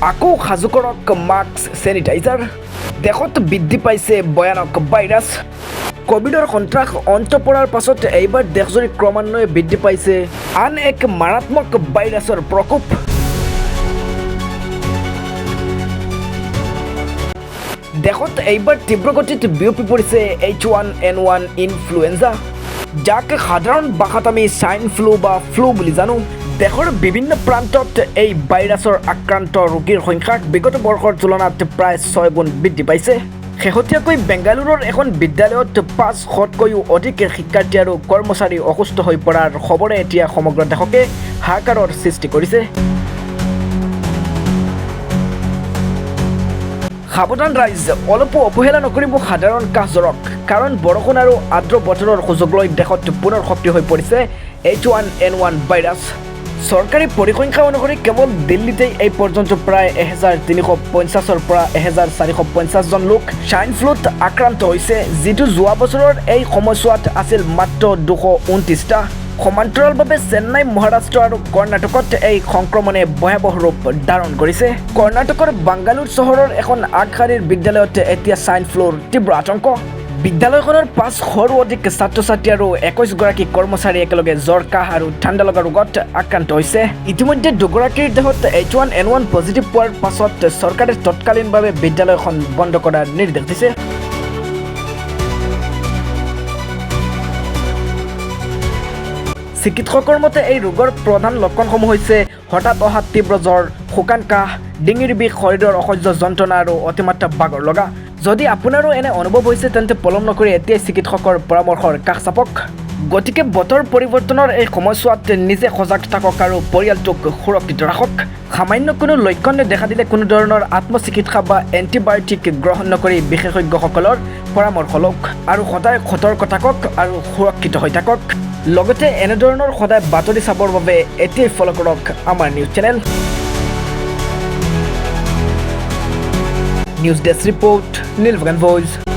আকৌ সাজু কৰক মাস্ক চেনিটাইজাৰ। দেশত বৃদ্ধি পাইছে ভয়ানক ভাইৰাছ। কোভিডৰ সন্ত্ৰাস অন্ত পৰাৰ পাছত এইবাৰ দেশজুৰি ক্ৰমান্বয়ে বৃদ্ধি পাইছে আন এক মাৰাত্মক ভাইৰাছৰ প্ৰকোপ। দেশত এইবাৰ তীব্ৰগতিত বিয়পি পৰিছে H1N1 ইনফ্লুৱেঞ্জা, যাক সাধাৰণ ভাষাত আমি স্বাইন ফ্লু বা ফ্লু বুলি জানো। দেশৰ বিভিন্ন প্ৰান্তত এই ভাইৰাছৰ আক্ৰান্ত ৰোগীৰ সংখ্যা বিগত বৰ্ষৰ তুলনাত প্ৰায় 6 গুণ বৃদ্ধি পাইছে। শেহতীয়াকৈ বেংগালুৰুৰ এখন বিদ্যালয়ত 500তকৈও অধিক শিক্ষাৰ্থী আৰু কৰ্মচাৰী অসুস্থ হৈ পৰাৰ খবৰে এতিয়া সমগ্ৰ দেশকে হাহাকাৰৰ সৃষ্টি কৰিছে। সাৱধান ৰাইজ, অলপো অৱহেলা নকৰিব সাধাৰণ কাহ জ্বৰক, কাৰণ বৰষুণ আৰু আৰ্দ্ৰ বতৰৰ সুযোগ লৈ দেশত পুনৰ সক্ৰিয় হৈ পৰিছে H1N1 ভাইৰাছ। চৰকাৰী পৰিসংখ্যা অনুসৰি কেৱল দিল্লীতেই এই পৰ্যন্ত প্ৰায় 1350-ৰ পৰা 1450 জন লোক স্বাইন ফ্লুত আক্ৰান্ত হৈছে, যিটো যোৱা বছৰৰ এই সময়ছোৱাত আছিল মাত্ৰ 229টা। সমান্তৰালভাৱে চেন্নাই, মহাৰাষ্ট্ৰ আৰু কৰ্ণাটকত এই সংক্ৰমণে ভয়াৱহ ৰূপ ধাৰণ কৰিছে। কৰ্ণাটকৰ বাংগালুৰু চহৰৰ এখন আগশাৰীৰ বিদ্যালয়ত এতিয়া স্বাইন ফ্লুৰ তীব্ৰ আতংক। বিদ্যালয়খনৰ 500ৰো অধিক ছাত্ৰ ছাত্ৰী আৰু 21গৰাকী কৰ্মচাৰী একেলগে জ্বৰ, কাহ আৰু ঠাণ্ডা লগা ৰোগত আক্ৰান্ত হৈছে। ইতিমধ্যে দুগৰাকীৰ দেহত H1N1 পজিটিভ পোৱাৰ পাছত চৰকাৰে তৎকালীনভাৱে বিদ্যালয়খন বন্ধ কৰাৰ নিৰ্দেশ দিছে। চিকিৎসকৰ মতে এই ৰোগৰ প্ৰধান লক্ষণসমূহ হৈছে হঠাৎ অহা তীব্ৰ জ্বৰ, শুকান কাহ, ডিঙিৰ বিষ, শৰীৰৰ অসহ্য যন্ত্ৰণা আৰু অতিমাত্ৰা ভাগৰ লগা। যদি আপোনাৰো এনে অনুভৱ হৈছে তেন্তে পলম নকৰি এতিয়াই চিকিৎসকৰ পৰামৰ্শৰ কাষ চাপক। গতিকে বতৰ পৰিৱৰ্তনৰ এই সময়ছোৱাত নিজে সজাগ থাকক আৰু পৰিয়ালটোক সুৰক্ষিত ৰাখক। সামান্য কোনো লক্ষণ দেখা দিলে কোনো ধৰণৰ আত্মচিকিৎসা বা এণ্টিবায়'টিক গ্ৰহণ নকৰি বিশেষজ্ঞসকলৰ পৰামৰ্শ লওক আৰু সদায় সতৰ্ক থাকক আৰু সুৰক্ষিত হৈ থাকক। লগতে এনেধৰণৰ সদায় বাতৰি চাবৰ বাবে এতিয়াই ফ'ল' কৰক আমাৰ news channel. News desk report, নীলফাগান ভইচ।